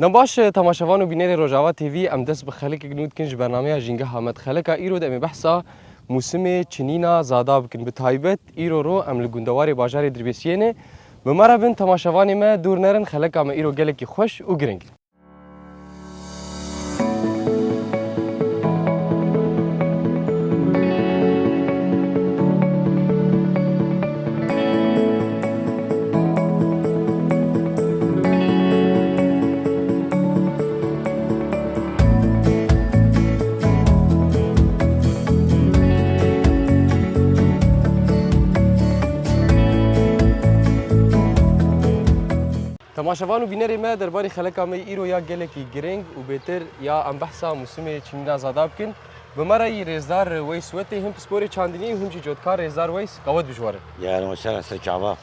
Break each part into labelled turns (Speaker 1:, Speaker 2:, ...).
Speaker 1: نباش تماشاوان و بینەری ڕۆژاوا تیوی ئەم دەست بە خەلێکێک نوتکن ji بەرنامەیە ژینگە هامەت خەلەکە ئیرۆ دەمێ بەحسا موسمê çinîna zada bikin bi taybet îro ro em li gundewarê bajarê Dirbêsiyênê bi me re bin temaşevanê me dûr nerin xeleka me îro gelekî xweş û giring. تماشاوان و بینەرê me derbarê xeleka me îro ya gelekî giring û bêtir ya em behsa mosimê çînîna zada bikin. Bi me re yî rêzdar Weys Wetê him pisporê çandinî û him jî cotkar rêzdar Weys qewet bijwarin.
Speaker 2: Yani mesela seçava.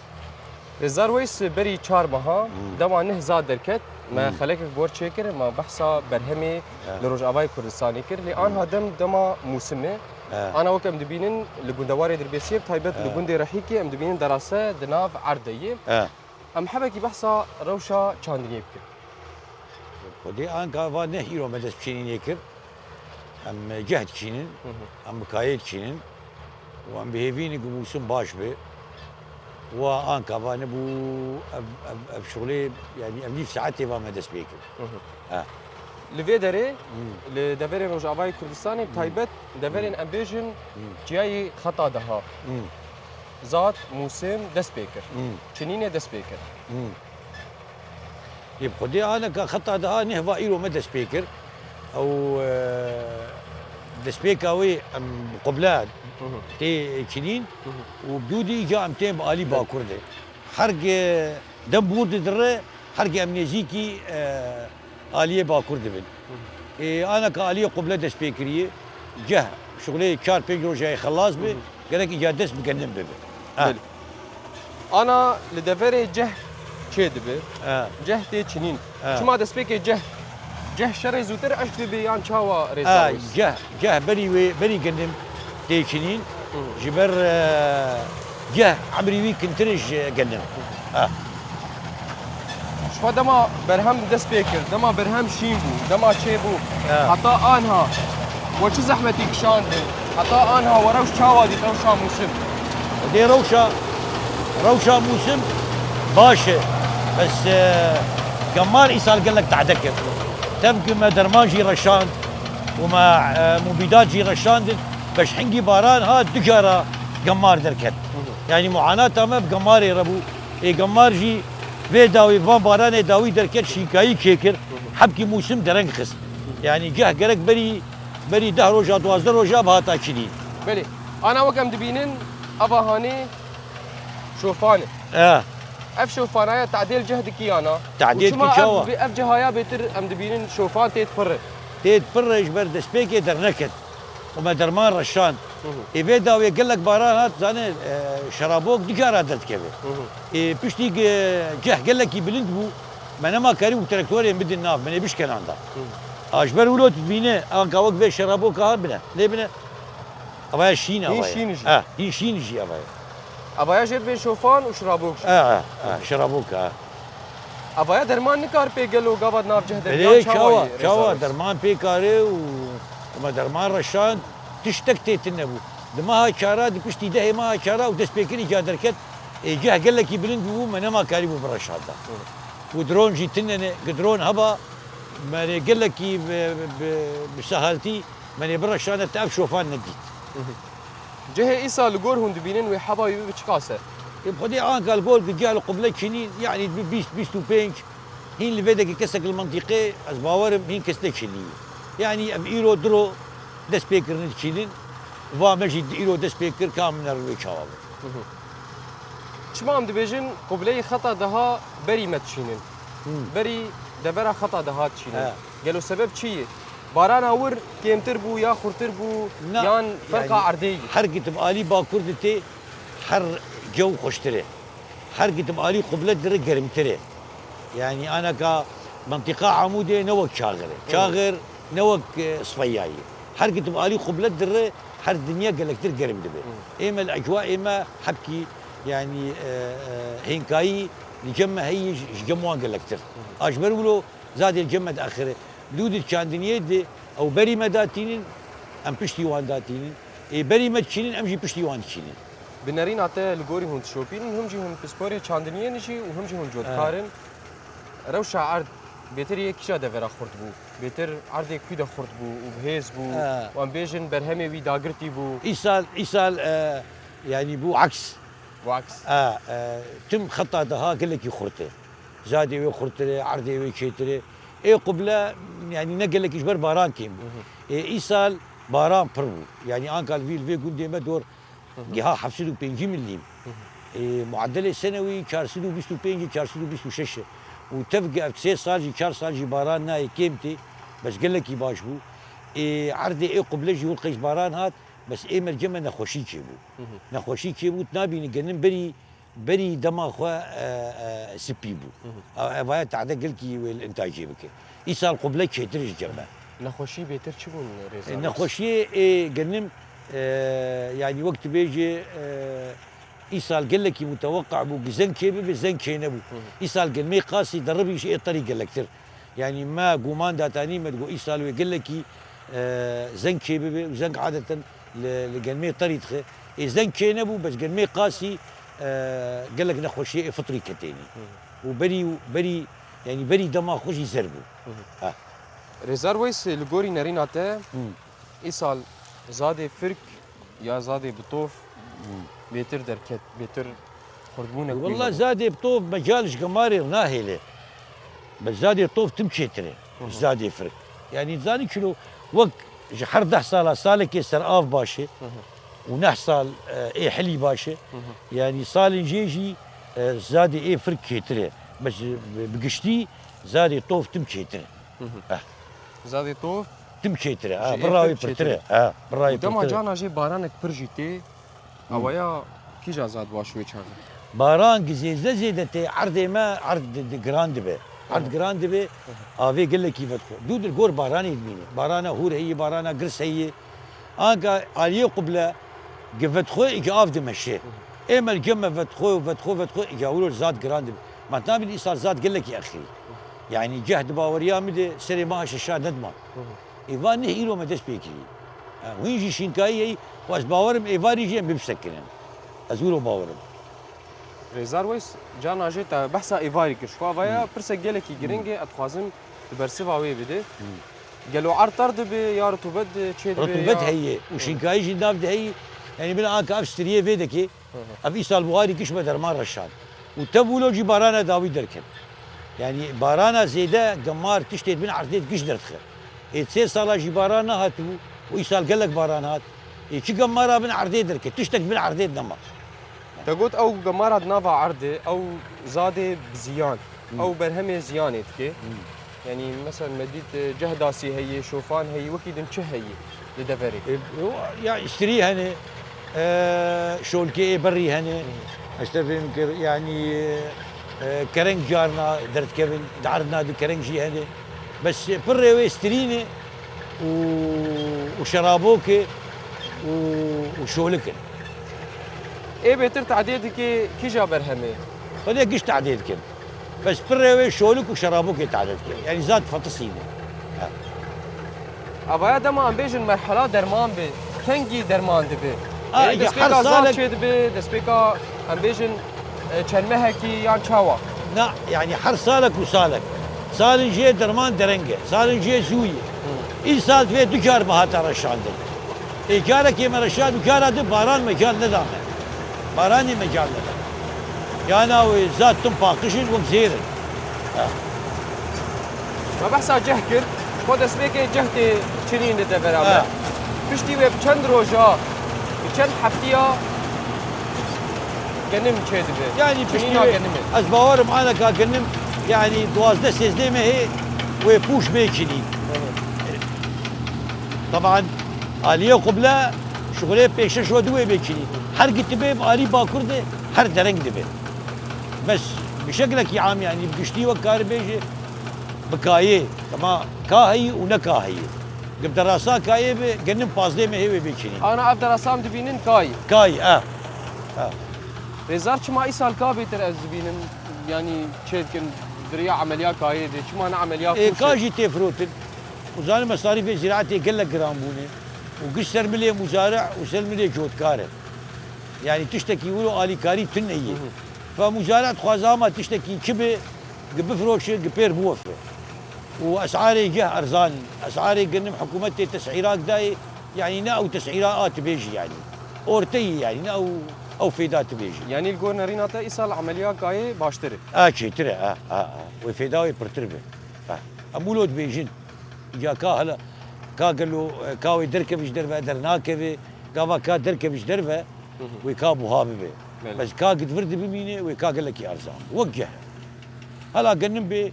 Speaker 1: Rêzdar Weys berî çar meha dema neh za derket me xelekek bor çêkir me behsa berhemê li Rojavayê Kurdistanê kir lê anha dema mosimê ana wek em dibînin li gundewarê Dirbêsiyê taybet li gundê Rehîkê em dibînin derase di nav Erdeyê. Em hebekî behsa rewşa çandiniyê bikin.
Speaker 2: Xwedê anka va ne îro me dest biçînînê kir. Em ceh dikînin, em bikayê dikînin û em bihêvînin ku mûsim baş be. Wa anka va ne bû ev şuxulê yani em nîv saetê va me dest pê kir.
Speaker 1: Li vê derê li deverên Rojavayê Kurdistanê taybet deverên em bêjin ciyayê xeta daha. Zat موسم dest pê kir. Çinînê dest pê kir.
Speaker 2: Yê xwedê aneka xeta daha neh va îro me dest pê kir. Ew destpêka wê em qubla tê çinîn û dûdî ca em tên bi alî bakur de. Herge dem bûr didire, herge em nêzîkî aliyê bakur dibin. Aneka aliyê qubla dest pê kiriye, ceh şuxulê 4-5 rojayê xelas be, gerek îca dest bikendim bibe.
Speaker 1: Ana li deverê ceh çê dibe, ceh tê çinîn. Çima destpêkê ceh şerê zûtir eş dibe yan çawa rêzdar Weys?
Speaker 2: Ceh berî gendim tê çinîn ji ber ceh ebrî wî kintir ji gendim.
Speaker 1: Şuva dema berhem dest pê kir, dema berhem şîn bû, dema çê bû. Heta anha we çi zehmetî kişandin, heta anha we rewş çawa dît rewşa mosim.
Speaker 2: Dê rewşa mûsim baş e bes gemar îsal gelek tehdê kir. Tevkî me derman jî reşand û me mubîdat jî reşandin beş hingî baran hat du cara gemar derket. Yani muanata me bi gemarê re bû. Gemar jî vê dawî van baranê dawî derket şîkayî çêkir hebkî mûsim dereng xist. Yani geh gerek berî 10 roja 12 roja bi hata çinîn.
Speaker 1: Belê. Ana wek em dibînin ava hanê şofanê. Ev şofanaya tedêl ceh dikî yana.
Speaker 2: Tedêl dikî çawa?
Speaker 1: Ev cihaya bêtir em dibînin şofan tê dipirre.
Speaker 2: Tê dipirre ji ber destpêkê derneket û me derman reşand. Vê dawê gelek baran hat zanê şerabok du cara derdikeve. Piştî ceh gelekî bilind bû me nema karî û traktorên bidin nav me bişkenan da. Ji ber wilo dibîne anka wek vê şeraboka hat bine. Lê bine avaya şîn avaya. Hîn şîn jî avaya.
Speaker 1: Avaya jê bê şofan û şirabok.
Speaker 2: Şeraboka.
Speaker 1: Avaya derman nikar pê gelo gava nav ceh de.
Speaker 2: Çawa derman pê karê û me derman reşand tiştek têtin nebû. Di meha çara di piştî dehê meha çara û destpêkirî ca derket ceh gelekî bilind bû me nema karî bû bi reşanda. û dron jî tinene dron heba me gelekî bi sehaltî me bi reşanda te ev şofan nedît.
Speaker 1: Cehê îsa li gor hûn dibînin wê heba wî bi çi qase?
Speaker 2: Xwedê anka li gor ceh li qubla çinîn yani 20-25 hîn li vê dekî kesek li mentîqê ez bawerim hîn kestek çinî. Yani ev îro diro destpêkirinê çînin va me jî îro dest pê kir ka min wê çawa be.
Speaker 1: Çima em dibêjin qubleyê xeta daha berî me dişînin. Berî devera xeta daha dişînin. Gelo sebeb çi ye? Barana wir kêmtir bû ya xurtir bû yan ferqa erdeyî.
Speaker 2: Her gitim alî bakur dite her cew xweştir e. Her gitim alî qublet dire germtir e. Yani aneka منطقة عمودية نوك شاغر شاغر نوك صفياي هر كتب علي قبلت در هر الدنيا قال لك در قرب دبي إما الأجواء إما حبكي يعني هينكاي نجمع هي جموان قال لك در أجبر ولو زاد الجمد آخره بلود كان دنيا دي أو بري مداتين أم بشتي وان داتين بري مدشينين أم جي بشتي وان تشينين
Speaker 1: بنارين عتا لغوري هون شوبين هم جي هون بسبوري چاندنية نجي وهم جي هون جودكارن روشا عرض بيتر يكشا دفرا خورد بو بيتر عرض كودا خورد بو وبهيز بو وان بيجن برهمي وي داغرتي بو
Speaker 2: إيسال يعني بو عكس
Speaker 1: وعكس
Speaker 2: تم خطة دها قال لك يخرته زادي ويخرته عرضي ويشيتره اي قبله يعني نقل لك يجبر باران كيم إيسال باران بربو يعني أنكال في قد ما دور جها حفصلوا بينجي مليم معدل السنوي 425 426 وتفقى في 6 صار 4 صار باران ناي كيمتي بس قال لك يباش بو عرضي اي قبله جي والقيس باران هات بس اي مرجمه نخوشي كيبو نخوشي كيبو تنابي نجنن بري دما خوا سبي بو هاي تعدا قلكي والانتاج بك يسال قبله كيترج جمع
Speaker 1: نخوشي بيتر شبون ريزا
Speaker 2: نخوشي جنم يعني وقت بيجي إيصال قال لك متوقع بو بزن كيبي بزن كينبو إيصال قال مي قاسي دربي شيء الطريقة لكتر يعني ما قومان داتاني ما تقول إيصال ويقول لك زن كيبي وزن عادة لقال مي طريقة زن كينبو بس قال مي قاسي قال لك نخو شيء فطري كتيني وبري يعني بري دما خوش يزربو
Speaker 1: ريزار ويس لغوري نارين عتا إيصال زادي فرق يا زادي بطوف بيتر دركت بيتر خربونك
Speaker 2: والله زادي بطوف مجالش قماري ناهله بس زادي طوف تمشيتري زادي يفرق يعني زادي كيلو وقت حر 10 صالك يسر اف باشي ونحصل اي حلي باشي يعني صال جيجي زادي اي فرق كيتري بس بقشتي زادي طوف تمشيتري
Speaker 1: زادي طوف
Speaker 2: تمشيتري براوي برتري براوي
Speaker 1: دما جانا جي بارانك برجيتي اويا كي جا زاد باشوي چان
Speaker 2: باران جزيزه زيدتي عرض ما عرض جراند به عرض جراند به افي قال لك كيف دود الجور باراني يدميني بارانا هور هي بارانا قرص هي انكا علي قبل قفت خو اجاف دمشي اما الجمه فتخو يقولوا زاد جراند ما تنابي الايصال زاد قال لك يا اخي يعني جهد باوريا مدي سري ما شاشا ندمان ايفان هيرو ما دش بيكري ويجي شينكاي واش باورم ايفاري جيم بمسكنن ازورو باورم
Speaker 1: ريزار ويس جانا جي تا بحثا ايفاري كشوا ويا برسا جلكي جرينجي اتخازم برسيفا وي بدي قالوا عرطر دبي يا رطوبت تشيد
Speaker 2: رطوبت هي وشينكاي جي داف هي يعني من انك افستريه فيدكي ابي سال بوغاري كش بدر ما رشاد وتبولو جي بارانا داوي دركن يعني بارانا زيده قمار تشتيت من عرضيت قش درتخ تسي صالا جي بارانا هاتو ويسال قال لك بارانات شي قماره من عرضي دركه تشتك من عرضي دمر
Speaker 1: تقول او قماره نافا عرضي او زاده بزيان او برهمه زيانتك يعني مثلا مديت جهداسي هي شوفان هي وكيد انش هي لدفري
Speaker 2: يعني اشتري هني شولكي بري هني اشتري يعني كرنج جارنا درت كيفن عرضنا دي كرنجي هني بس بري اشتريني وشرابوكي وشولكن
Speaker 1: ايه بيتر تعديدك كي جا برهمه
Speaker 2: خليه قش تعديدكن بس بري شولك وشرابوكي تعديدكن يعني زاد فطسيني
Speaker 1: ابا دما عم بيجن مرحله درمان بي كنجي درمان دبي
Speaker 2: يا حر
Speaker 1: صالك دبي دسبيكا عم بيجن چرمهكي يان چاوا
Speaker 2: لا يعني حر صالك وصالك صال جي درمان درنگه صال جي زوي این سال توی دو کار بهات رشاندن. ایکاره که مرشاد دو کار دو باران مجال ندامه. بارانی مجال ندامه. یعنی او زاد تم پاکشین و بزیرن.
Speaker 1: ما بحثا جه کرد خود اسمه که جهتی چنین ده برابر. پشتی و چند روزا چند هفتیا گنم چه دبه.
Speaker 2: يعني پشتی از باورم آن که گنم يعني 12 13 ماهي ويبوش بيكني طبعا آلية قبلة شغله بيشش ودوي بيكني هر كتبه آلي باكر ده هر درنگ ده بس بشكلك يا عام يعني بقشتي وكار بيجي بكايه طبعا كاهي ونكاهي قبل دراسة كايه بجنم فاضله ماهي بيكني
Speaker 1: أنا أبدأ رسام دبينن
Speaker 2: كاي
Speaker 1: رزار چما إيسال كا بيتر از دبينن يعني چه كن دريا عمليات كايدة شو معنى عمليات
Speaker 2: إيه
Speaker 1: كوشة؟
Speaker 2: كاجي تفروتن وزاني مصاريف الزراعة يقل لك جرامبوني وقشتر ملي مزارع وسل ملي جودكاره يعني تشتكي يقولوا آلي كاري تنهي فمزارع خوازاما تشتكي كبه بفروش بير بوفه واسعاري جه ارزان اسعاري قنم حكومتي تسعيرات داي يعني ناو تسعيرات بيجي يعني اورتي يعني ناو او فيدات بيجي
Speaker 1: يعني الجورنا ريناتا إيصال عمليات كاي باشتري
Speaker 2: شي ترى وفيداوي برتربه امولود بيجين جا كا هلا كا قال له كاوي دركبش دربه درناكبه كافا كا دركبش دربه وكا بوهابه بس كا قد فرد بمينه وكا قال لك يا ارزان وجه هلا قنم به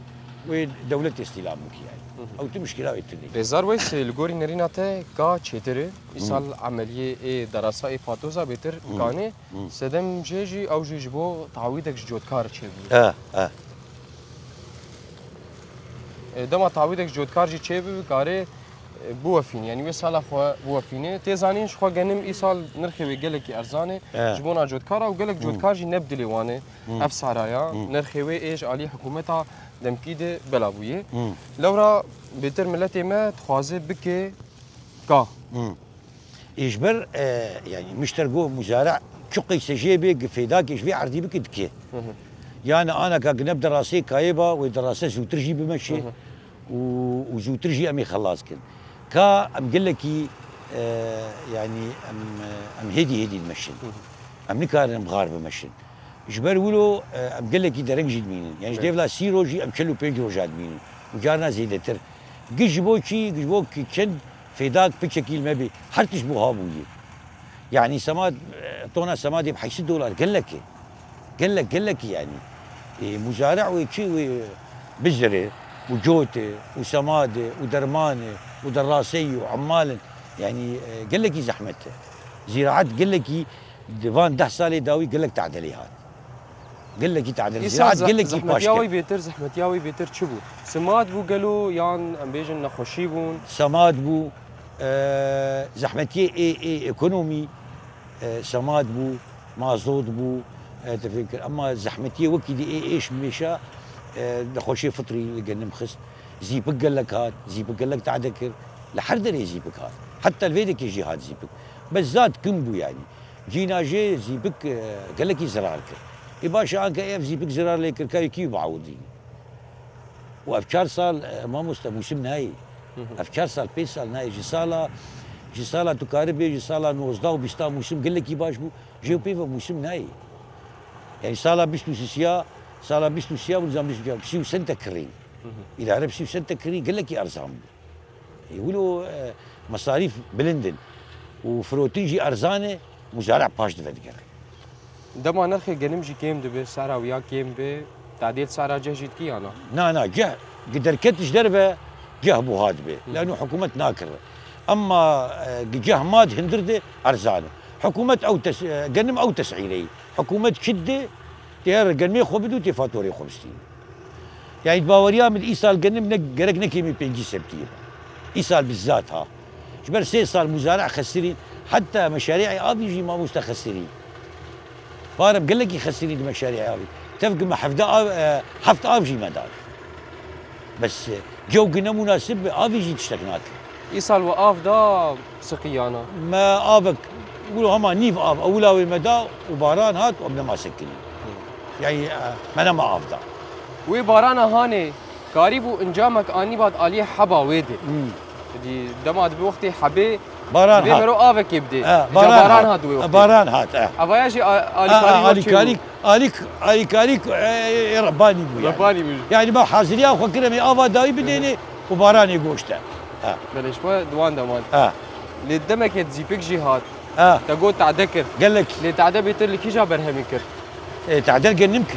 Speaker 2: ودولة استلامك يعني او تمشكله التنين
Speaker 1: بزار ويس الجوري نريناتا كا تشتري إيصال عملية إيه دراسة إيه فاتوزا بيتر كاني سدم جيجي أو جيجبو تعويدك جودكار تشيبو دما تعويدك جودكار جي تشيبو كاري بوفين يعني ويسالا خو بوفينه تيزانين شخوا جنم إيصال نرخي ويقلك أرزانه جبونا جودكارا وقلك جودكار جي نبدلي وانه أفسعرايا نرخي وي إيش علي حكومتها دمكيده بلابويه لورا بيتر ملتي ما تخوازي بكي كا
Speaker 2: يجبر يعني مشترقو مزارع شقي سجيبي فيداك يشبي عردي بك دكي يعني انا كنب دراسي كايبه ودراسه زوترجي بمشي وزوترجي امي خلاص كن كا ام قال لك يعني ام هدي المشن ام نكار مغار بمشن جبر ولو ام قال لك درنج مين يعني جديف لا سيروجي ام كلو بيج روجاد مين وجارنا زيدتر جيجبو شي جيجبو كيتشن فيداك بشكل ما بي حرتش بو هابوي يعني سماد طونا سماد بحيث $، قال لك يعني مزارع وشي بزره وجوته وسماده ودرمانه ودراسي وعمال يعني قال لك زحمته زراعات قال لك ديفان 10 ساله داوي قال لك تعدلي هذا قال لك تعدل زراعات قال لك
Speaker 1: زحمت ياوي بيتر زحمت ياوي بيتر شبو سماد بو قالوا يان ام بيجن نخوشيبون
Speaker 2: سماد بو زحمتي اي ايكونومي سماد بو مازوت بو تفكر اما زحمتي وكي ايش مشى نخوشي فطري قال خست زيبك قال لك هات زيبك قال لك تعدكر لحد يزيبك هات حتى الفيدك يجي هات زيبك بس زاد كمبو يعني جينا جي زيبك قال لك زرارك يباشا انك اف زيبك زرار لك كاي كيو بعودين وافكار صال ما موسم نهائي افكار صال بيس صال نهائي جي صاله تكاربي جي صاله نوزدا وبيستا موسم قال لك يباش بو جيو بيفا موسم نهائي يعني صاله بيستو سيا صاله بيستو سيا ونظام بيستو سنه كرين اذا عرف سنه كرين قال لك ارزان يقولوا مصاريف بلندن وفروتيجي ارزانه مزارع باش دفدقر
Speaker 1: دما نرخي جنمجي كيم دبي سعرها ويا كيم بي تعديل سعرها جهجت كي انا
Speaker 2: نا جه قدر كتش دربه جه بو هاد بي لانه حكومه ناكر اما جه ماد هندرده ارزانه حكومه او جنم او تسعيري حكومه شده تيار جنمي خو بدو تفاتوري خمستين يعني باوريا من ايصال جنم نقرق نكيمي بيجي سبتير ايصال بالذات ها جبر 6 صار مزارع خسرين حتى مشاريعي ابيجي ما مستخسرين فارم قال لك يخسرين المشاريع ابي تفق ما حفظ ابجي مدار بس جو قلنا مناسب ابيجي تشتكناك
Speaker 1: ايصال وقاف دا سقيانا
Speaker 2: ما ابك يقولوا هما نيف اب اولوي مدى وباران هات وابن ما سكني يعني ما انا ما افضل
Speaker 1: وي بارانا هاني قريبو انجامك اني بعد عليه حبا ويدي دي دما بوقتي حبي
Speaker 2: باران هات
Speaker 1: بيمرو افك يبدي
Speaker 2: باران هات باران هات
Speaker 1: افاياشي
Speaker 2: الي كاريك رباني بو يعني ما حاضريا وخكرم افا داي بديني وباراني غوشتا
Speaker 1: بلش با دوان دمان اللي دمك تزيبك جهات تقول تعدكر
Speaker 2: قال لك
Speaker 1: اللي تعدى بيتر لك يجا برهمي كر
Speaker 2: تعدل قنمك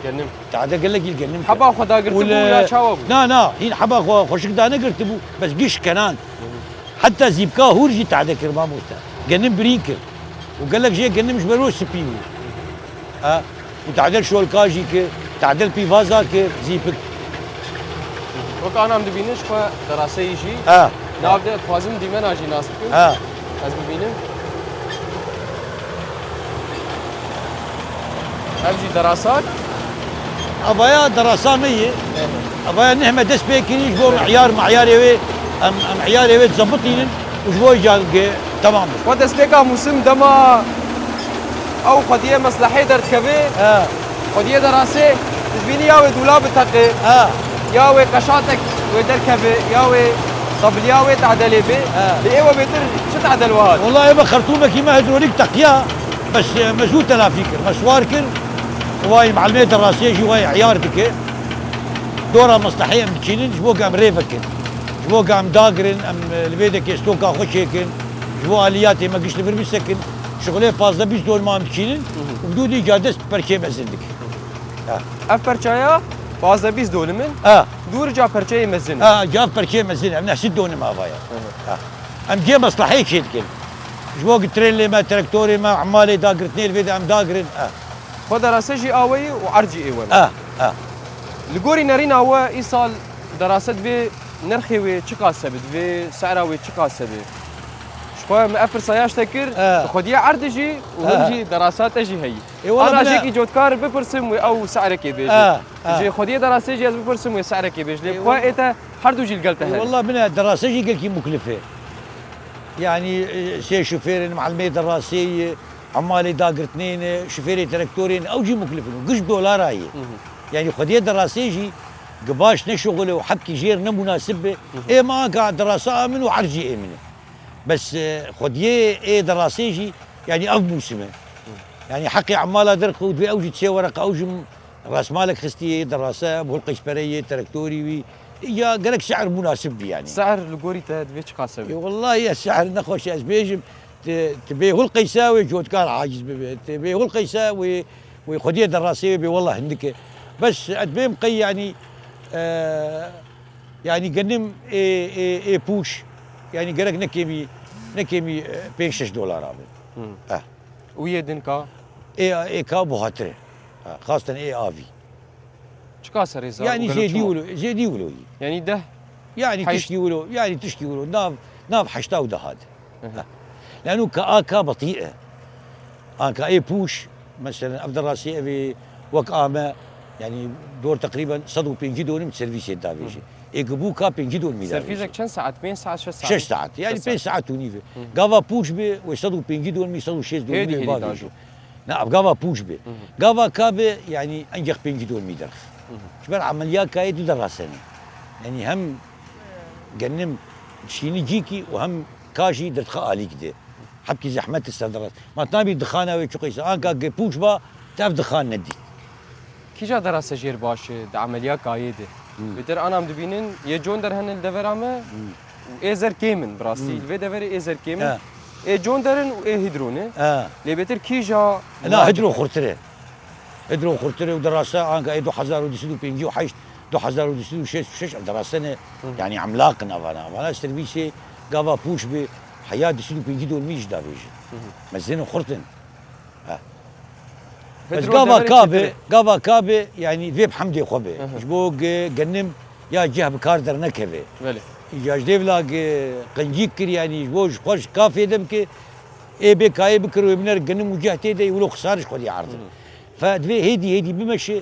Speaker 1: قنم
Speaker 2: تعدل قال لك القنم
Speaker 1: حبا خدا قرتبو يا شاوبو
Speaker 2: لا هين حبا خوشك دانا قرتبو بس قش كنان حتى زيبكا هورجي تعدكر ما موتا قنم بريكر وقال لك جي قنم جبروش سبيو وتعدل شو الكاجي كر تعدل بيفازا كر زيبك
Speaker 1: وكان عم دبينش خو دراسه يجي نابدا خوازم ديمن اجي ناسك از ببینم همجی دراسات
Speaker 2: ابايا دراسه مية ابايا نهمه دس بيكيني جبو معياري وي ام عياري وي تظبطين وجبو يجال تمام
Speaker 1: ودس بيكا موسم دما او قضيه مصلحه درت كبي قضيه دراسه تبيني ياوي دولاب تقي ياوي قشاتك ودركبه ياوي طبلياوي تعدلي بي لإيوه بيتر شو تعدل وهذا؟
Speaker 2: والله يبا خرطومه كيما هيدروليك تقيا بس مزوت لا فيكر مسوار كر واي معلمية الراسية جي واي عيار دكي دورة مصلحية متشينين جبو قام ريفكن جبو قام داقرن ام البيدك يستوكا خوشيكن جبو آلياتي ما قش لفر بسكن شغلي فازدا بيش دول ما متشينين وبدون إيجادس بركي مزندك
Speaker 1: اف برشايا فازدا بيش دول من دور جا برشاي مزن
Speaker 2: جاب بركي مزن ام نحسد دون ما بايا ام جي مصلحية شيدكن جبو قترين ما تراكتوري ما عمالي داقرتني البيد ام داقرن
Speaker 1: فدراسة جي آوي وعرجي إيوه لقوري نارين هو إيصال دراسة في نرخي وي تشكا سبت في سعره وي تشكا سبت شوية مأفر سياش تكر خدية عرض جي وهمجي دراسات أجي هي أنا جيكي جوتكار ببرسم أو سعرك يبيجي جي خدية دراسة جي ببرسم وي سعرك يبيجي لي خوا إيتا حردو جي القلتها هي
Speaker 2: والله من الدراسة جي قلكي مكلفة يعني سي شوفير معلمية دراسية عمالي داقر اثنين شوفيري تراكتورين او جي مكلفين قش دولار هي يعني خديه دراسه جي قباش نشغله وحبكي جير مناسبه ايه ما قاعد دراسه امن وعرجي امنه بس خديه ايه دراسه جي يعني اف موسمه يعني حقي عماله درخ ودي اوجي تسي ورقه اوجي راس مالك خستي دراسه بهلقش بريه تراكتوري يا قالك سعر مناسب يعني
Speaker 1: سعر القوري تدفيتش قاسبي
Speaker 2: والله يا السعر نخوش ازبيجم تبيه هو القيساوي جود كان عاجز تبيه هو القيساوي وخديه دراسيه بي والله عندك بس ادبي مقي يعني يعني قنم اي بوش يعني قالك نكيمي $5 عامل
Speaker 1: ويا دنكا
Speaker 2: اي كا بوهاتري خاصه اي افي
Speaker 1: شكا سريزا
Speaker 2: يعني زي ديولو
Speaker 1: يعني ده
Speaker 2: يعني تشكي ولو ناف حشتا وده هذا لانه كا بطيئه كا اي بوش مثلا عبد الراسي ابي وكامه يعني دور تقريبا صدو بينجي دون من سيرفيس دافيجي اي كبو كا بينجي دون ميدا
Speaker 1: سيرفيسك كم ساعات 2 ساعات 6 ساعات
Speaker 2: 6 ساعات يعني 2 ساعات ونيفه غافا بوش بي وصدو بينجي دون مي صدو 6 دون مي بافيجي نعم غافا بوش بي غافا كابي يعني انجح بينجي دون مي درخ شبر عمليات كاي دو دراسني يعني هم جنم شيني جيكي وهم كاشي درت خالي كده حبكي زحمه الصدرات ما تنابي دخانه ويشقيس انكا بوش با تعرف دخان ندي
Speaker 1: كي جا دراسه جير باش عمليات قايده بتر انا مدبينن يجون در هن الدفرامه وايزر كيمن براسيل في دفر ايزر كيمن اي جون درن واي هيدرونه لي بتر كي جا
Speaker 2: لا هيدرو خرتره ودراسه انكا اي 2025 وحيش 2026 دراسه يعني عملاق انا سيرفيسي قافا بوش بي حياه دسلو بيجيدو الميج دافيج مزينو خرطن بس قافا كابي يعني في بحمدي خوبي جبوق جنم يا جهه بكاردر نكبه
Speaker 1: بله
Speaker 2: يا جديفلا قنجيك كر يعني جبوج خوش كافي دمك اي بي كاي بكر ومنر جنم وجهتي دي ولو خسارش خدي عرض فدفي هيدي بمشي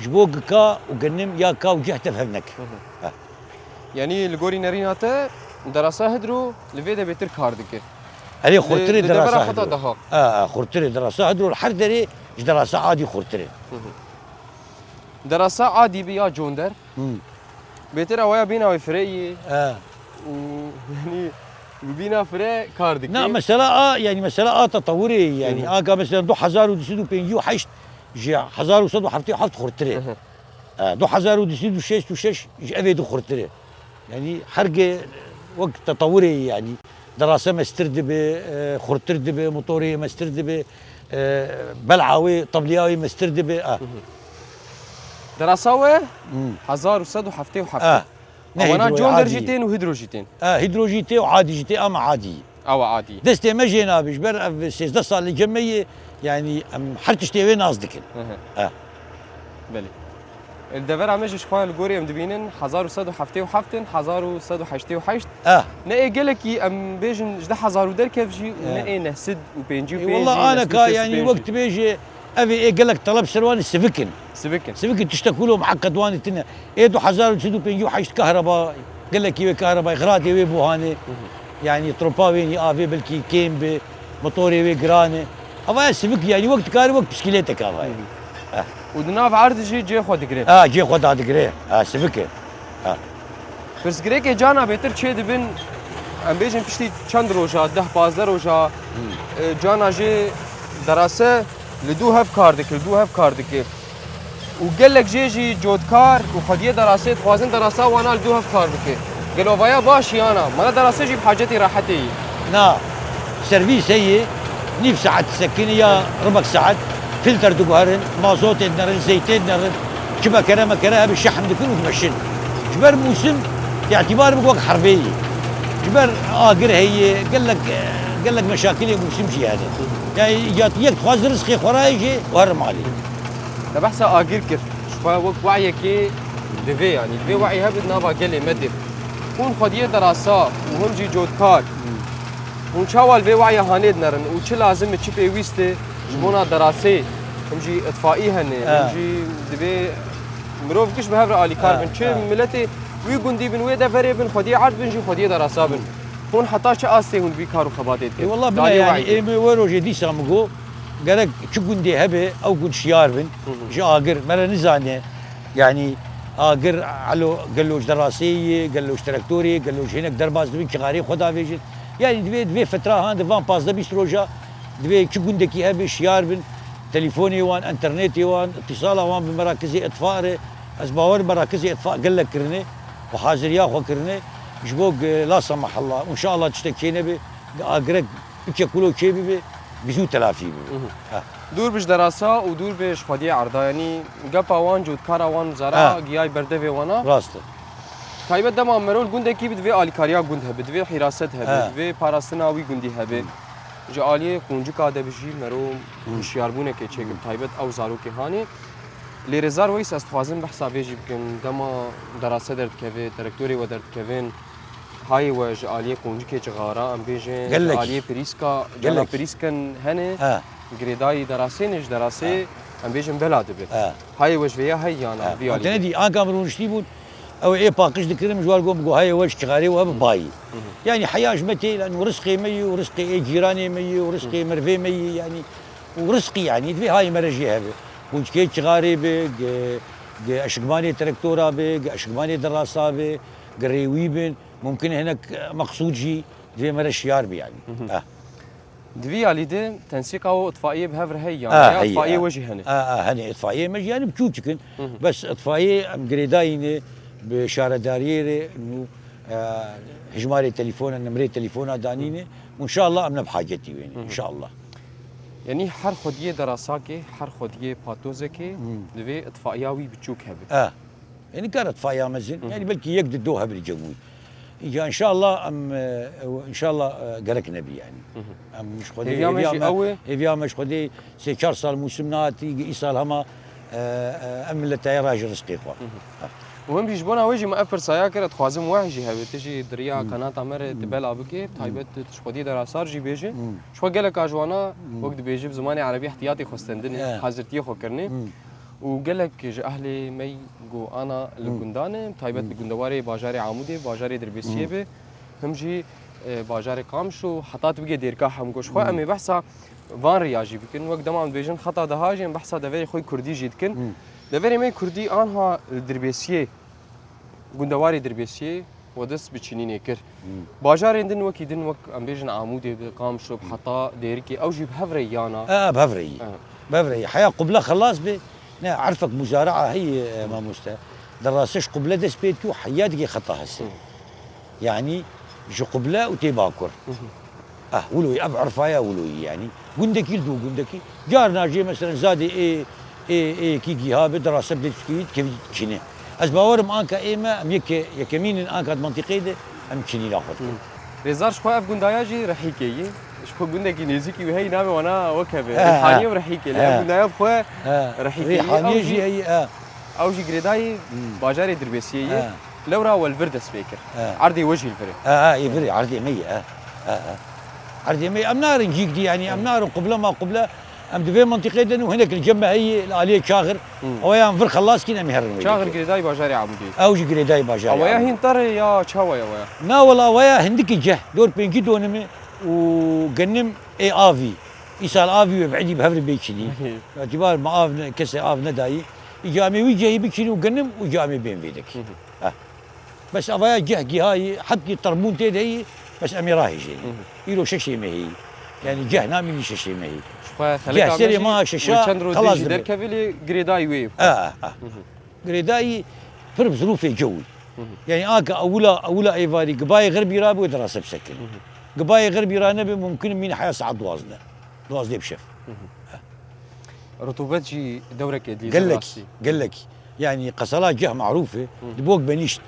Speaker 2: جبوق كا وجنم يا كا وجهته فهمنك
Speaker 1: يعني الجوري ناريناته دراسه هدرو لفيدا بيتر كاردك
Speaker 2: عليه خرطري دراسه
Speaker 1: هدرو
Speaker 2: خرطري دراسه هدرو الحردري دراسه عادي خرطري
Speaker 1: دراسه عادي بيا جوندر بيتر اويا بينا وفري ويعني بينا فري كاردك
Speaker 2: نعم مسألة يعني مسألة تطوري يعني مثلا 2025 حيش جي 2027 خرطري 2026 جي افيدو خرطري يعني حرقه وقت تطوري يعني دراسه مستردبه خرطردبه موتوريه مستردبه بلعاوي طبلياوي مستردبه
Speaker 1: دراساوي 1157 وانا جون درجتين وهيدروجيتين
Speaker 2: هيدروجيتي وعادي جيتي اما عادي
Speaker 1: او عادي
Speaker 2: دستي ما جينا بجبر 6 صار الجميه يعني حرتشتي وين قصدك
Speaker 1: بلي الدفر عمش شخوان الجوري ام دبينن 1157 1188 ناي قالك ام بيجن جدا 1000 دركف جي وناي نهسد وبينجي
Speaker 2: والله انا كا يعني وقت بيجي ابي قال لك طلب سروان السفكن
Speaker 1: سبكن
Speaker 2: تشتكوا له معقد وان التنا ايدو حزار تسدو بينجو حاجه كهرباء قال لك يوي كهرباء غراتي وي بوهاني يعني تروبا ويني افي بلكي كيم بموتوري وي جراني هذا السفك يعني وقت كاري وقت بسكيليتك هذا
Speaker 1: ودناف عرض جي خود قريب
Speaker 2: جي خد هذا قريه سفك
Speaker 1: بس قريك جانا بيتر تشي دبن ام بيجن بشتي چند روجا 10 روجا جانا جي دراسه لدو هف كاردك وقال لك جي جودكار وخديه دراسات خوازن دراسه وانا لدو هف كاردك قالوا فيا باشي انا ما دراسه جيب حاجتي راحتي
Speaker 2: نا سيرفيس هي نيف ساعات تسكن يا ربع ساعات فلتر دقهرن مازوت نرن زيت نرن جبا كرامه كرامه بالشحن دكن وتمشن جبر موسم باعتبار بقوق حربيه جبر قر هي قال لك مشاكل موسم شي هذا يعني جات يك تخواز رزقي خرايجي وهر مالي
Speaker 1: بحسا اغير كر شويه وقت وعيك دفي يعني دفي وعي هبد نابا قال لي مدر كون خديه دراسه وهم جي جودكار ونشاول في وعي هاند نرن وش لازم تشي بيويسته جبونا دراسه هم جي اطفائي هن هم جي دبي مروف كش بهبر الي كاربن تشي ملتي وي گوندي بن وي دفري بن خديه عرض بن جي خديه دراسه بن هون حتى شي اسي هون في كارو خباتيت
Speaker 2: والله بلا يعني اي ويرو جي دي سامغو قالك شو گوندي هبه او گوند شيار بن جي اقر مره نزانه يعني اقر على قالوش دراسيه قالوش تراكتوري قالوش هناك درباز دبي شغاري خدا بيجي يعني دبي فتره هاند فان باس دبي روجا دبي شو گوندكي هبه شيار بن تليفوني وان انترنتي وان اتصال وان بمراكز اطفاء اسباور مراكز اطفاء قال لك كرني وحاضر ياخو كرني جبوق لا سمح الله وان شاء الله تشتكينا به اقرق يشكلوا شيء به بزو تلافي
Speaker 1: دور بش دراسه ودور بش خديه عرضه يعني قبا وان جود كاروان زرا جاي بردفي وانا
Speaker 2: راسته
Speaker 1: تايبه دما مرول گوندكي بدوي الكاريا گوند هبه بدوي حراستها بدوي پاراستناوي گوندي هبه جاليه كونجكا دبجي مرو مشياربونه كي چيك تايبت او زارو كي هاني لرزار ويس استفازن بحساب يجي بكن دما دراسه درت كيفي تراكتوري ودرت كيفين هاي وج آلية كونجكي جغارا ام بيجن آلية بريسكا جانا بريسكن هني جريداي دراسي نش دراسي ام بيجن بلاد بي هاي وج فيها هاي يانا في آلية
Speaker 2: تندي ان كامرون شتيبون او اي باقش دكرم جوال قوم هاي وج شغاري وهب باي يعني حياه جمتي لانه رزقي مي ورزقي اي جيراني مي ورزقي مرفي مي يعني ورزقي يعني في هاي مرجي هبه كونجكي شغاري بي اشقماني تراكتورا بي اشقماني دراسه بي قريوي بن ممكن هناك مقصود جي في مرشيار بي يعني
Speaker 1: دفي على تنسيق او اطفائيه بهفر هي يعني اطفائيه وجه هنا
Speaker 2: هني اطفائيه مجي يعني بتشوتكن بس اطفائيه ام قريداينه بشارع داريري انه حجماري تليفون نمري تليفون دانينه وان شاء الله امنا بحاجتي وين ان شاء الله
Speaker 1: يعني هر خديه دراساكي هر خديه باتوزكي دفي اطفائياوي بتشوك هبه
Speaker 2: يعني كانت اطفائيه مزن يعني بلكي يقدر دوها بالجوي يجي ان شاء الله ان شاء الله قالك نبي يعني مش خدي ايفيا مش خدي سي 4 سال موسمنات يصال هما ام راجل رزقي خو
Speaker 1: وهم بيجبونا ويجي مقفر سياكر تخوازم واحجي هبه تجي دريا قناه عمر تبال ابكي تايبت تشخدي دراسار جي بيجي شو قالك اجوانا وقت بيجي بزماني عربي احتياطي خستندني حاضرتي خو كرني وقال لك اهلي مي جو انا الجندانه تايبت الجندواري باجاري عمودي باجاري دربيسيه به هم جي باجاري قامشو حطات بقي ديركا هم گوش خو امي بحثا وان رياجي بكن وقت دما بيجن خطا دهاجن بحثا دفي خوي كردي جيتكن دفي مي كردي انها دربيسيه جندواري دربيسيه ودس بچنينه كر باجاري دن وكي دن وك ام بيجن عمودي قامشو بحطا ديركي او جي بهفري يانا
Speaker 2: بهفري حياه قبله خلاص به عرفك مزارعه هي ما مستا دراسش قبله دس بيتكو حياتك خطا هسه يعني جو قبله وتباكر ولوي اب عرفايا ولوي يعني گندكي لدو گندكي جارنا جي مثلا زادي اي كي هاب دراسه بدسكيت كيف شنو از باورم انكا ايما يكمين انكا منطقيه ام شنو ناخذ
Speaker 1: رزار شو اف گنداياجي رحيكي شو گندكي نيزيكي وهي نامي وانا وكبه الحانيه ورحيكي لا گندايا بخو رحيكي
Speaker 2: حانيه هي
Speaker 1: او جي جريداي باجاري دربيسيه لورا والفرد سبيكر عرضي وجهي الفري
Speaker 2: يفري عرضي 100 عرضي 100 امنار نجيك دي يعني امنار قبله ما قبله ام دفي منطقه دنو هناك الجمه هي الاليه شاغر ويا انفر خلاص كنا مهرن
Speaker 1: شاغر قريداي باجاري عمودي
Speaker 2: او جي قريداي باجاري
Speaker 1: ويا هين طر يا شاويا ويا
Speaker 2: نا والله ويا هندك جه دور بينكي دونمي وقنم اي افي يسال افي وبعدي بهفر بيتشني باعتبار ما اف كسي اف نداي اجامي ويجي بيتشني وقنم وجامي بين فيدك بس افايا جه هاي حتى طربون تيدي بس امي راهي جيني يلو ششي ما هي يعني جه نامي ششي ما هي
Speaker 1: خليك
Speaker 2: سيري ما ششا خلاص
Speaker 1: در كفيلي قريداي ويف
Speaker 2: قريداي فرب ظروف جوي يعني اكا اولا ايفاري قباي غربي رابي ودراسه بسكن قباي غربي رانبي ممكن من حياه ساعه دوازنه بشف
Speaker 1: رطوبات جي دورك ادلي
Speaker 2: قال لك يعني قصلات جه معروفه دبوك بنيشت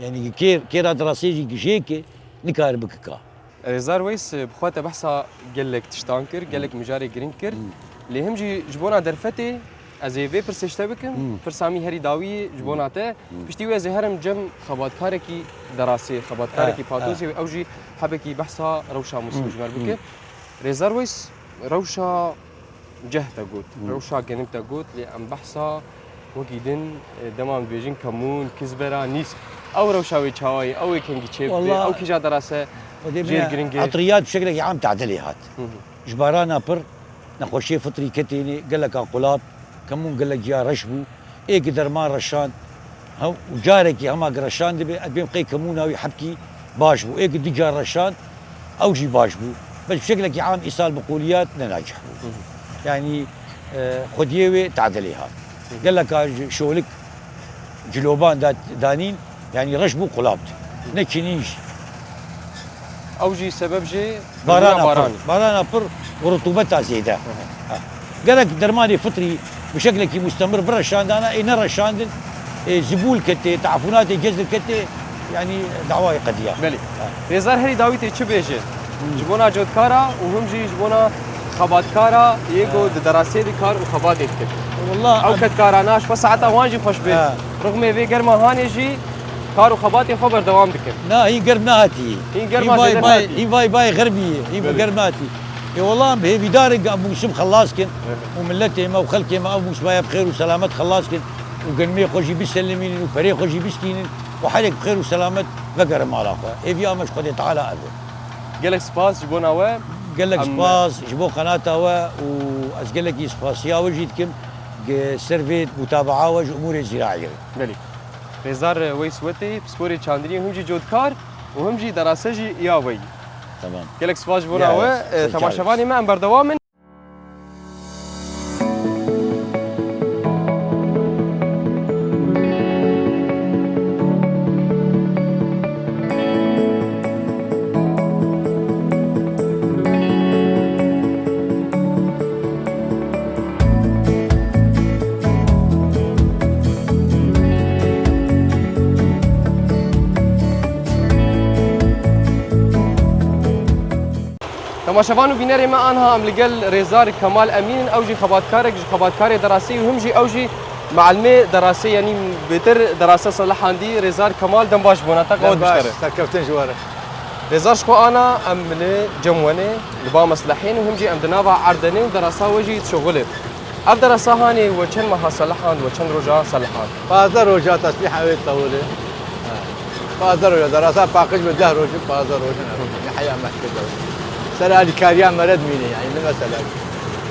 Speaker 2: يعني كيرا دراسي جي جيكي نكار بككا
Speaker 1: ريزار ويس بخواته بحثا قال لك تشتانكر قال لك مجاري جرينكر اللي هم جي جبونا درفتي ازي في برسشتا بكم فرسامي هري داوي جبوناته بشتي ازي هرم جم خبات كاركي دراسي خبات كاركي باتوسي او جي حبكي بحثا روشا مسوجمر بك ريزار ويس روشا جهتا قوت روشا جنبتا قوت لأن بحثا وكيدن دمام بيجين كمون كزبرا نيس او روشاوي تشاوي او كينجي تشيب او كيجا دراسه جير جرينجي
Speaker 2: عطريات بشكل عام تعدلي هات جبارانا بر نخوشي فطري كتيني قال لك قلاب كمون قال لك جا رشبو ايه قدر ما رشان هو وجارك هما رشان دبي ابي قي كمونا ويحبكي باشبو ايه قد جا رشان او جي باشبو بس بشكل عام ايصال بقوليات ناجح يعني خديوي تعدلي هات قال لك شولك جلوبان دانين يعني رشبو قلابت نكشنيش
Speaker 1: او جي سبب جي
Speaker 2: بارانا بر ورطوبتها زياده قال لك درماني فطري بشكل كي مستمر برشان انا اي نرى شاندن زبول كتي تعفونات جزر كتي يعني دعواي قضيه
Speaker 1: بلي ريزار هري داويتي تشي بيجي جبونا جودكارا وهم جي جبونا خباتكارا يجو دراسي دي كار وخبات يكتب
Speaker 2: والله
Speaker 1: او كتكاراناش فساعتها وانجي خوش بيت رغم في قرمه هاني جي كارو خباتي خبر دوام بكم
Speaker 2: لا هي قرناتي هي باي غربيه هي قرناتي اي والله هي بدارق ابو سم خلاصكن وملتي ما وخلكي ما ابو شبايا بخير وسلامه خلاصكن وقلمي خوشي بيسلمين وفريق خوشي بيستين وحالك بخير وسلامه فقر مالاخا اي في امش قد تعالى ابو
Speaker 1: قال لك سباس جبونا وا
Speaker 2: قال لك سباس جبو قناته وا وقال لك سباس يا وجيتكم سيرفيت متابعه وج امور الزراعيه
Speaker 1: بلي ريزار ويسوتي بسبوري تشاندري هم جي جودكار وهم جي دراسه جي ياوي
Speaker 2: تمام
Speaker 1: قال لك سباس جبونا وا تماشفاني ما انبر دوام تماشفانو بيناري ما انها ام لقال ريزار كمال امين اوجي خباتكاري دراسي وهم جي اوجي معلمي دراسي يعني بتر دراسه صلاح عندي ريزار كمال دم باش بوناتا قود بشتري
Speaker 3: تركبتين جواره
Speaker 1: ريزار شكو انا ام جموني لبا مصلحين وهم جي ام دنابا عردني ودراسه وجي شغله اب دراسه هاني وشن ما صلحان وشن رجا صلحان
Speaker 3: بازار رجا تصليح اوي طوله بازار رجا دراسه باقش بده رجا بازار رجا حياه محكده سلالي كاريان مرد ميني يعني مثلا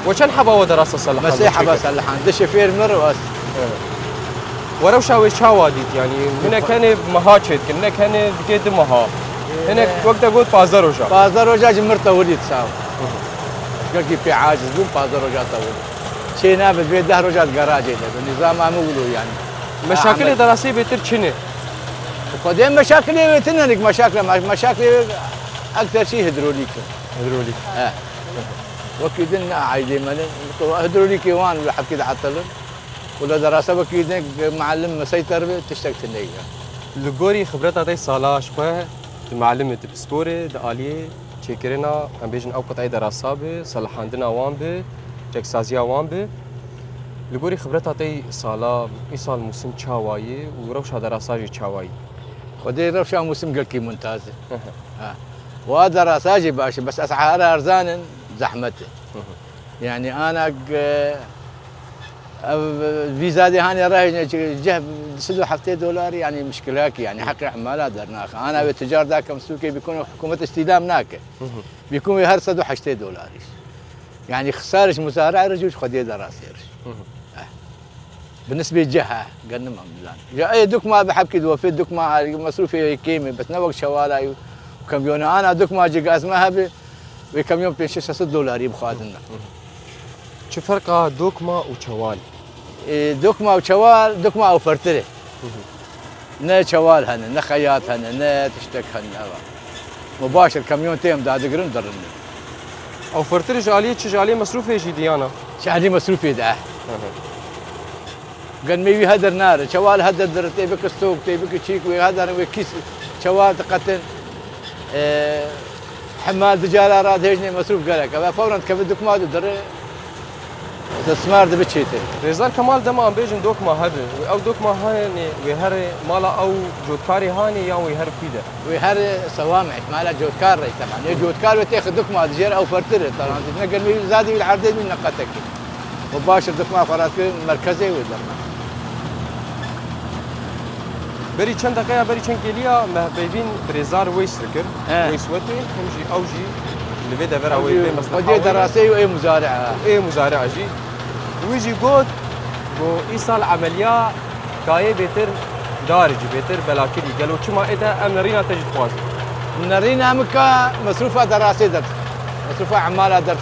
Speaker 1: وشن حبا ودراسه صلحان
Speaker 3: مسيح حبا صلحان ده شفير مر واس
Speaker 1: وروشاوي شاواديت يعني هنا كان مهاجد كنا كان بكيد مها هنا وقت اقول بازار رجا جمرت وليد ساو
Speaker 3: قال في عاجز بوم بازار رجا طول شي نابل بيت ده رجا جراجي النظام ما مولو يعني
Speaker 1: مشاكل دراسيه بيتر شنو
Speaker 3: قدام مشاكل بيتنك مشاكل اكثر شيء هيدروليك وكيدنا عايدي مالن هيدروليكي وان ولا حب كده حتى ولا دراسه وكيدنا معلم مسيطر تشتغل تنيجا
Speaker 1: لغوري خبرتها تاي صالا شويه المعلمه بسبوري داليه تشيكرنا ام بيجن او قطعي دراسه به صلاحاندنا وان به تكسازيا وان به لغوري خبرتها تاي صالا ايصال موسم تشاواي وروشا دراسه جي تشاواي
Speaker 3: ودي روشا موسم قال كي ممتاز ودراساجي باشا بس اسعار ارزان زحمته يعني انا فيزا دي هاني راهي جه سدوا حفتي دولار يعني مشكله هيك يعني حق عماله درناخ انا بالتجار ذاك مسوكي بيكون حكومه استلام ناك بيكون يهرسدوا حشتي دولار يعني خسارش مزارع رجوش خدي دراسير بالنسبه للجهه قلنا ما اي دوك ما بحب كده وفي دوك ما مصروفي كيمي بس نوق شوالي وكميون انا دوك ما جي ازمها بكميون ب 6 دولار يبخادنا
Speaker 1: شو فرق دوكما وشوال؟
Speaker 3: دوكما وشوال دوكما او فرتره نا شوال هن نا خياط هن نا تشتك هن مباشر كميون تيم دا دقرن درن
Speaker 1: او فرتره جاليه جاليه مصروفه جي ديانا
Speaker 3: شهري مصروفي ده قال مي هدر نار شوال هدر در تيبك السوق تيبك تشيك وهدر وكيس شوال تقتن حمال دجال راد هيجني مصروف قالك فورا كيف دوكما در استثمار ده بتشيتي
Speaker 1: ريزان كمال دما ام بيجن دوكما هبه او دوكما هاني وهر مالا او جودكاري هاني يا وهر كيده
Speaker 3: وهر صوامع مالا جودكار طبعا جودكار وتاخذ دوكما دجير او فرتر طبعا تنقل من زادي العردين من نقتك مباشر دوكما فرات مركزي ودرنا
Speaker 1: بري چند دقيقه بري چند كيليا مهبيبين بريزار ويس ركر ويس وتي همجي اوجي اللي بدا برا وي بي مصلحه
Speaker 3: ودي دراسي واي مزارع
Speaker 1: اي مزارع جي ويجي قد بو ايصال عمليه كاي بيتر دارج بيتر بلاكلي قالوا كما اذا امرينا تجد فاز
Speaker 3: نرينا مكا مصروفها دراسي درت مصروفها عماله درت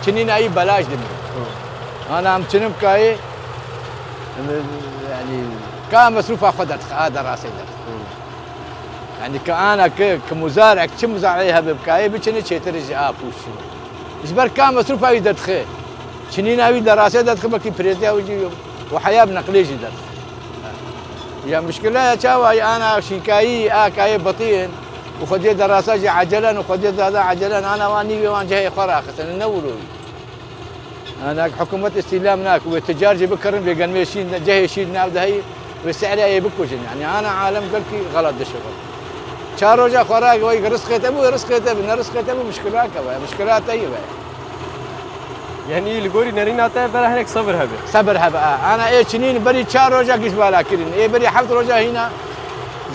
Speaker 3: كنينا اي بلاش دم انا عم كنم كاي يعني كان مصروفها خدت دراسي درت يعني كأنا كمزارع كم مزارعيها بكاي بكني تشتري ابوش اجبر كان مصروفها يدرت خير كنينا اي دراسه درت بكي بريزيا ويجي وحياه بنقليش درت يا مشكله يا شاوي انا شيكاي كاي بطين وخدي دراسات عجلا وخدي هذا عجلا انا واني وان جاي خراخه نولوي انا حكومه استلام ناك والتجار بكرم بيقن ماشين جاي شيل ناو هي والسعر اي بكوجن يعني انا عالم قلكي غلط ده شغل شاروجا خراج وي رزقته ابو رزقته بنرزقته ابو مشكلات مشكلات طيبه
Speaker 1: يعني اللي قولي نرينا برا هيك صبر هبه
Speaker 3: صبر هبه انا ايه سنين بري 4 روجا قيس بالا كرين ايه بري 7 روجا هنا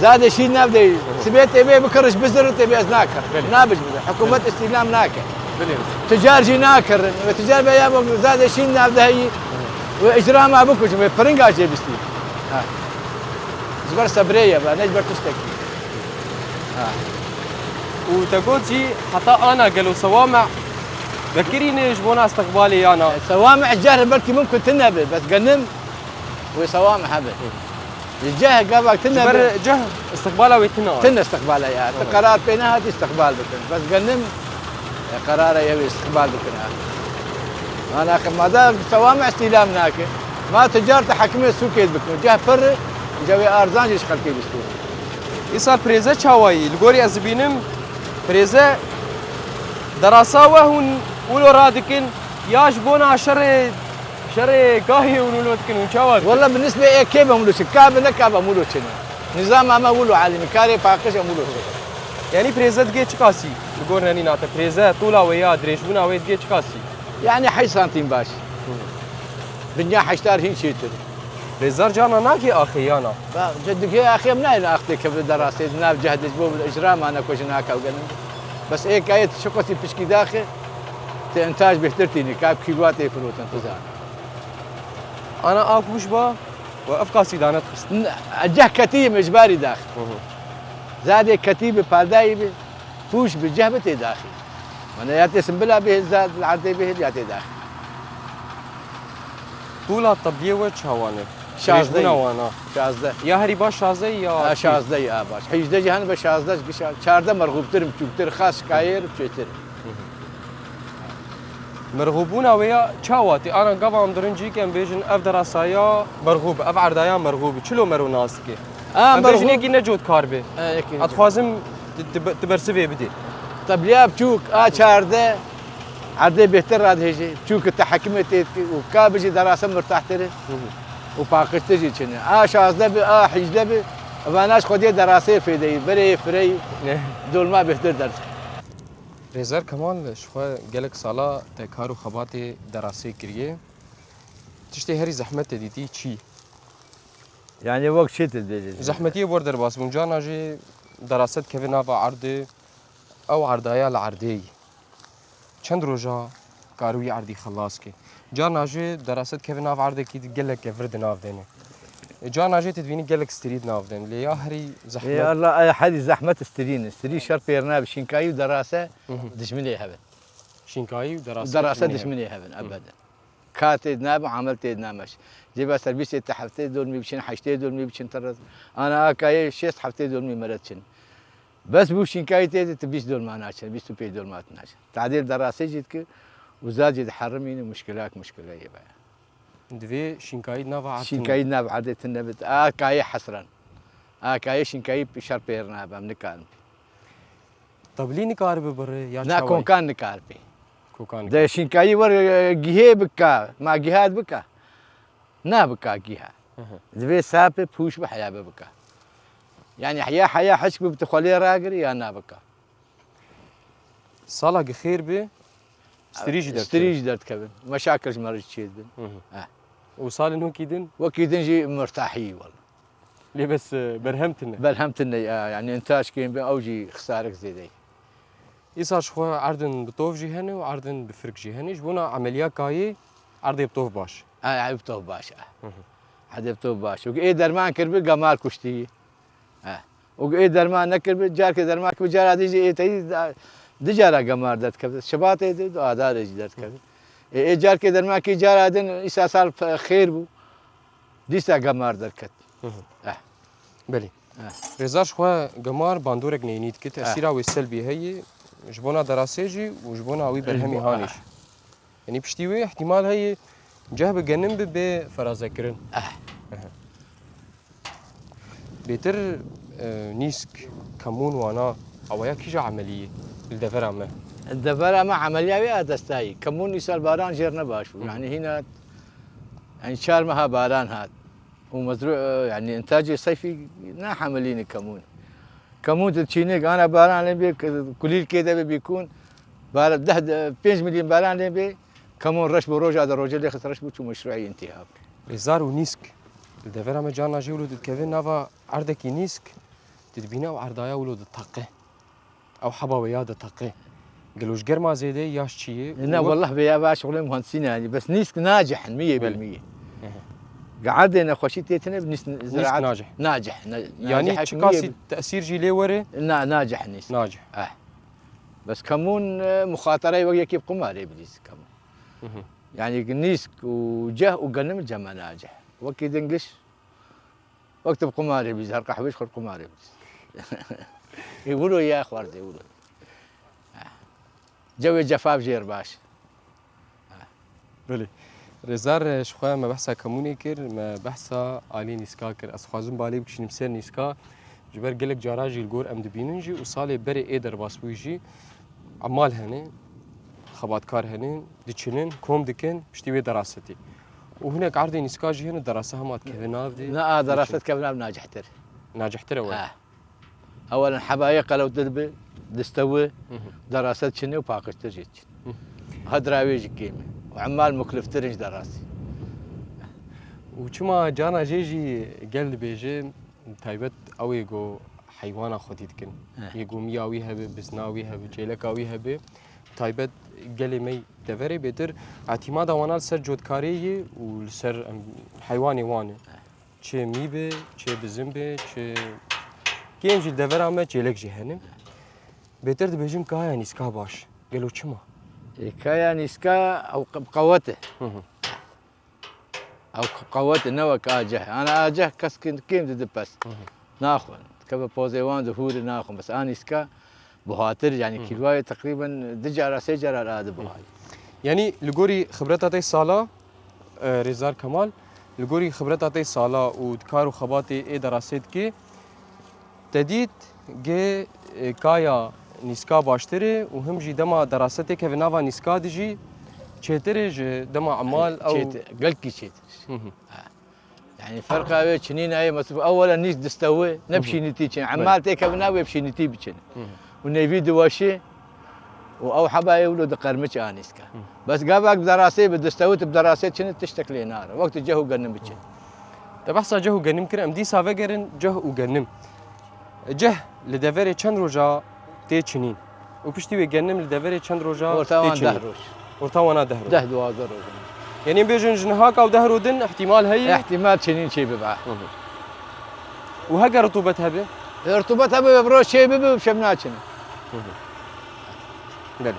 Speaker 3: زاد شيء نبدا سبيت ابي بكرش بزر تبي ازناكر نابج حكومه استلام ناكر تجار جي ناكر وتجار بيا زاد شيء نبدا هي واجرام ما بكوش فرنجا جي بستي ها زبر صبريه بقى نجبر تشتكي ها
Speaker 1: وتقول جي حتى انا قالوا صوامع ذكريني جبونا استقبالي انا
Speaker 3: صوامع الجهر بركي ممكن تنبه بس قنم وصوامع هبه الجهه قبل تنبه
Speaker 1: جه استقباله ويتنا
Speaker 3: تن استقباله يا قرار بينها استقبال بكن بس قنم قرار يبي استقبال بكن انا ما دا صوامع استلام ناك ما تجارة حكمية سوكيت بكن جه فر جوي ارزان يشخل كي بستو
Speaker 1: يصير بريزه شاوي الغوري ازبينم بريزه دراسة وهون ولو رادكن ياش بونا شر قاهي ونولو تكن وشاوات
Speaker 3: والله بالنسبة إيه كيف أمولو شكاب نكاب أمولو شنو نظام ما أمولو عالمي كاري باقش أمولو
Speaker 1: يعني بريزة جيت كاسي الغوري ناني ناتا بريزة طولا ويا دريش بونا ويا جيت كاسي
Speaker 3: يعني حي سنتين باش بنيا حشتار هين شيتر
Speaker 1: بريزار جانا ناكي أخي أنا
Speaker 3: جدك يا أخي منين أختي كيف دراسة ناب جهد جبوب الإجرام أنا كوش ناكا وقلنا بس إيه كايت شقتي بشكي داخل إنتاج بهترتيني كاب كيلوات فروت انتظار
Speaker 1: أنا أكوش با وأفقا سيدانات خست
Speaker 3: الجه كتيب إجباري داخل زاد كتيب بالداي فوش بالجهبة داخل من ياتي سنبلا به زاد العدي به ياتي داخل
Speaker 1: طولها الطبيعة وش هوانه
Speaker 3: شازدي
Speaker 1: وانا
Speaker 3: شازده
Speaker 1: يا هري باش شازدي يا
Speaker 3: شازدي باش حيجده جهان بشازده شارده مرغوب ترم تشوتر خاص كاير بشيتر
Speaker 1: مرغوبون ويا تشاواتي انا قبل درنجي كان بيجن اف دراسايا مرغوب اف عردايا مرغوب چلو مرو ناسكي مرغوب كي نجود كاربي اتخوازم تبرسبي بدي
Speaker 3: طب ليه بتشوك شارده عرضي بهتر راد هيجي بتشوك التحكمه وكابجي دراسه مرتاح تري وباقش تجي كنا شازده ب حجده ب فاناش خدي دراسه في دي بري فري دول ما بهتر درس
Speaker 1: رێزار کەمال شخوا gelek sala te kar û xebatê derasê kiriye tiştê herî zehmet te dîtî çi
Speaker 3: يعني وقت شتت بيجي
Speaker 1: zehmetiye bor derbas bûn cana jî deraset keve nava erdê ew erdaya li erdeyî çend roja karûyî erdî xelas kê cana jî deraset keve nav erdekî gelek kevir di nav dêne cana jî tu dibînî gelek strîd nav den lê ya herî
Speaker 3: يا
Speaker 1: zehmet
Speaker 3: الله اي حد زحمه استرين استري شرط بيرنا بشنكاي ودراسه دشمني هبل
Speaker 1: şinkayî û deraset
Speaker 3: دراسه دشمني هبل ابدا كاتي ناب عملت نامش جيبها سربيس تحفتي دول مي بشن حشتي دول مي بشن ترز انا اكاي شيست حفتي دول مي مرتشن بس بو شنكاي تي تبيش دول ما ناشن بيش تو بي دول ما تناش تعديل دراسه جيتك وزاجد حرمين مشكلات مشكله يبقى
Speaker 1: divê şinkayî nava erdê
Speaker 3: شنكاي ناب عادة النبت اكاي حسرا اكاي شنكاي بشر بيرنا بام نكال
Speaker 1: Tablî nikaribe birê ya
Speaker 3: نا
Speaker 1: çawa
Speaker 3: كون كان نكال بي
Speaker 1: kokan
Speaker 3: ده شنكاي ور جهه بكا ما جهاد بكا نا بكا جهه دبي سابه بوش بحياه بكا يعني حياه حشك بتخلي راقري يا نا بكا
Speaker 1: sala gixêr bê strîjî derkeve
Speaker 3: ستريج درت كبن مشاكل مرج تشيد
Speaker 1: û salên hûn kîdin
Speaker 3: وكيد نجي مرتاحي والله
Speaker 1: lê bes berhem tune
Speaker 3: بلهمت يعني انتاج كين بين اوجي خسارك زيدي
Speaker 1: îsal ji xwe erdin bi tov jî hene û erdin bi firk jî hene ji bona emeliya kayê erdê bi tov baş
Speaker 3: عيبته باشا عيبته باشا وقي درمان كربي قمار كشتي وقي درمان نكربي جارك درمان كبي جار هذه تي دجارة قمار درت كبد شبات يدي آدار درت كبد إيه جارك درمان كي جار هذين إساسال خير بو ديسا قمار درت كت
Speaker 1: belê rêzar ji xwe gemar bandorek neyînî dike tesîra wê selbî heye ji bona derasê jî û ji bona wî berhemî hanê jî yanî piştî wê ihtimal heye ceh bi genim bi bê ferazekirin bêtir nîsk kemûn wana awaya kîja emeliyê li devera me
Speaker 3: الدفرة مع عملية دستاي كمون يسال باران جيرنا باشو يعني هنا يعني شار مها باران هاد ومزروع يعني انتاج صيفي نا حملين كمون كمون تشينيك انا باران لبي كليل كده بيكون بار ده 5 مليون باران لبي كمون رش بروج هذا الروج اللي خسر رش بو مشروعي انتهاء
Speaker 1: rêzar û nîsk li devera me cana jî wilo dikeve nava erdekî nîsk dibîne ew erdaya wilo diteqe ew heba wê ya diteqe gelo ji germa zêde yaş çi ye
Speaker 3: لا والله بيا شغل مهندسين يعني بس نيسك ناجح 100% قعدنا خوشيتنا بنس زراعه
Speaker 1: ناجح.
Speaker 3: ناجح
Speaker 1: yani
Speaker 3: ناجح
Speaker 1: çi kasî tesîr jî lê were
Speaker 3: ناجح نيسك
Speaker 1: nacih
Speaker 3: بس كمون مخاطره وياك قمار ابليس كمون يعني نيسك وجه وقنم جمع ناجح وكي دنقش واكتب قمار ابليس هرقع حويش خل قمار ابليس يقولوا يا اخوار يقولوا جو جفاف جير باش
Speaker 1: belê rêzar ji xwe me behsa kemûnê kir me behsa alî nîska kir ez xwazim balê bikişînim ser nîska ji ber gelek cara jî li gor em dibînin jî û salê berê ê derbas bûyî jî emal hene xebatkar hene diçinin kom dikin piştî wê derasetê û hinek erdê nîska jî hene derase hema dikeve nav dê
Speaker 3: لا دراسة كبناب ناجحتر
Speaker 1: nacihtir ew e
Speaker 3: اولا حبايق لو تدبي تستوي دراسات شنو وباقش تجيك هدراويج قيمه وعمال مكلف ترنج دراسي
Speaker 1: û çima cana jê jî gel dibêje taybet ew ê got heywana xwedî dikin yê gomiya wî hebe bizna wî hebe cêleka wî hebe taybet gelê me deverê bêtir etimada wana li ser cotkariyê û li ser heywanê wan e çê mîbe çê bizim bê çê kêm jî devera me cêlek jî hene bêtir dibêjim ka haya nîska baş gelo çima
Speaker 3: كايا نيسكا او قوته او قوته نوك اجه انا اجه كسكن كيم تدبس ناخذ كبا بوزيوان ظهوري ناخذ بس انا نيسكا بهاتر يعني كيلواي تقريبا دجاره سجره هذا بهاي
Speaker 1: yani li gorî xibret te sala rêzar kemal li gorî xibret te sala û dikar û xebatê ê derasê dike te dît gê kaya nîska baştir e û him jî dema derasetê keve nava nîska de jî çêtir e ji dema emal ew
Speaker 3: قلكي شيت يعني فرق هاي شنين هاي مصروف اولا نيس دستوي نمشي نتيجه عمال تيك بناوي بشي نتي بشن ونبي دواشي او حبا يولد قرمش انيسكا بس قابك بدراسه بدستوت بدراسه كنت تشتكلي نار وقت الجو قنم بتشن
Speaker 1: تبحث جه وجنم كر ام دي سافجرن جه وجنم جه لدفري چند روجا تيچنين وبشتي وجنم لدفري چند روجا
Speaker 3: ورتاوان دهروش
Speaker 1: ورتاوانا دهرو
Speaker 3: ده دوازر
Speaker 1: يعني بيجن جنهاك او دهرودن احتمال هي
Speaker 3: احتمال شنين شي ببع
Speaker 1: وهجا رطوبتها به
Speaker 3: ارتبطها ببروش شي بشمناتشن
Speaker 1: بله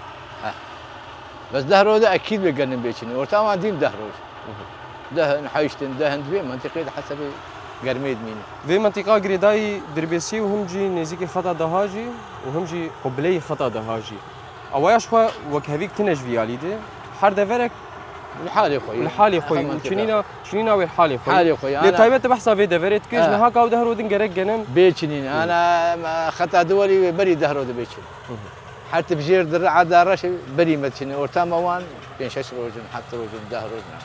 Speaker 3: بس دهرو ده اكيد بيقنن بيشني ورتاوان ديم دهروش دهن حيشتن دهن دبي منطقه حسب قرميد مين
Speaker 1: في منطقة قريداي دربيسي وهم جي نزيك خطأ دهاجي وهم جي قبلي خطأ دهاجي أوايش خوا وكهفيك تنج فيالي ده حر دفرك
Speaker 3: الحالي خوي
Speaker 1: الحالي خوي شنينا والحالي خوي
Speaker 3: حالي خوي
Speaker 1: اللي طيبت بحسها في دفرت كيش نهاك أو دهرو دن جرك جنم
Speaker 3: بيشنين انا خطا دولي بري دهرو ده بيشن حتى بجير درع دارش بري متشني ورتاما وان بين شش روجن حتى روجن دهروجنا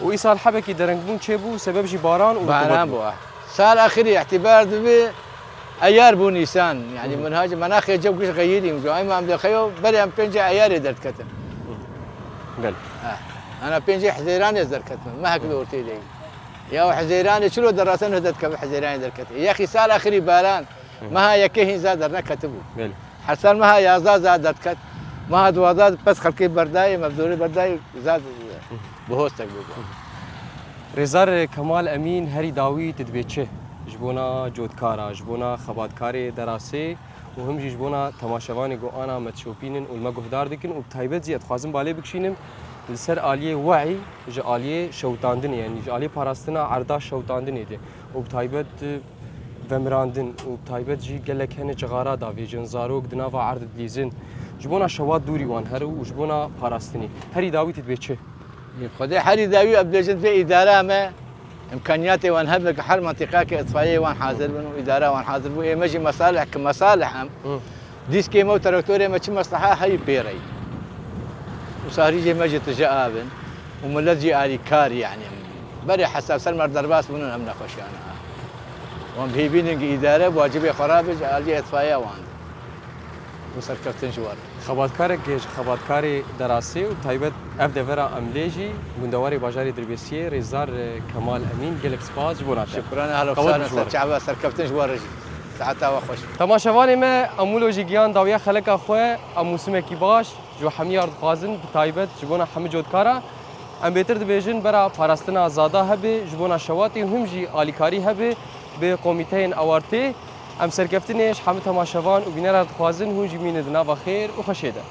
Speaker 1: وإيصال حبكي درنجبون تشيبو سبب جي باران
Speaker 3: باران بوا صار اخري اعتبار دبي ايار بو نيسان يعني منهاج مناخ جو كش غيري مجو ما عم خيو بري ام بنجي ايار درت كتم
Speaker 1: بل
Speaker 3: انا بنجي حزيران درت كتم ما هكذا ورتي لي يا حزيران شلو دراسن هدت كم حزيران درت كتم يا اخي صار اخري باران ما هي كهين زاد كتبوا
Speaker 1: بل
Speaker 3: حسن ما هي يا زاد كت ما هاد وزاد بس خلقي برداي مبدوري برداي زاد بهوستك بيقول
Speaker 1: رزار كمال أمين هري داوي تدبيتشه جبونا جودكارا جبونا خبادكاري دراسي وهم جبونا تماشواني جو أنا متشوفينن والما جهدار دكن وبتايبت زي أتخازن بالي بكشينم لسر آلية وعي جا آلية شوتاندن يعني جا آلية باراستنا عرضا شوتاندن يدي وبتايبت ومراندن وبتايبت جي قالك هنا جغارا دافي جنزاروك دنافا عرض دليزن جبونا شوات دوري وان هرو وجبونا باراستني هري داوي تدبيتشه
Speaker 3: خدي حري داوي ابلجت في اداره ما امكانياتي وان هبك حل منطقه كاطفائيه وان حاضر بنو اداره وان حاضر بو مجي مصالح كمصالح ام ديسكي مو تراكتوري ما مصلحه هي بيري وصار يجي مجي تجابن وملجي الي كار يعني بري حساب سلمر درباس بنو امنا خوش انا وان بهيبين اداره بواجبي خرابج الي اطفائيه وان وسركفتن جوار
Speaker 1: خباتكارك جيش خباتكاري دراسي وتايبت اف دفرا امليجي بندواري باجاري دربيسيه رزار كمال امين جلك سباز بوناتا
Speaker 3: شكرا اهلا وسهلا شعبا سركفتن جوار رجي ساعتها وخوش
Speaker 1: تماشواني ما امولو جيجيان داويا خلق اخوه ام موسم كي باش جو حمي ارض خازن بتايبت جبونا حمي جودكارا ام بيتر دبيجن برا باراستنا زاده هبه جبونا شواتي هم جي اليكاري هبه بقوميتين اوارتي ام سركفتنش حمي تماشوان وبينرا خوازن هو جمين دنا بخير وخشيده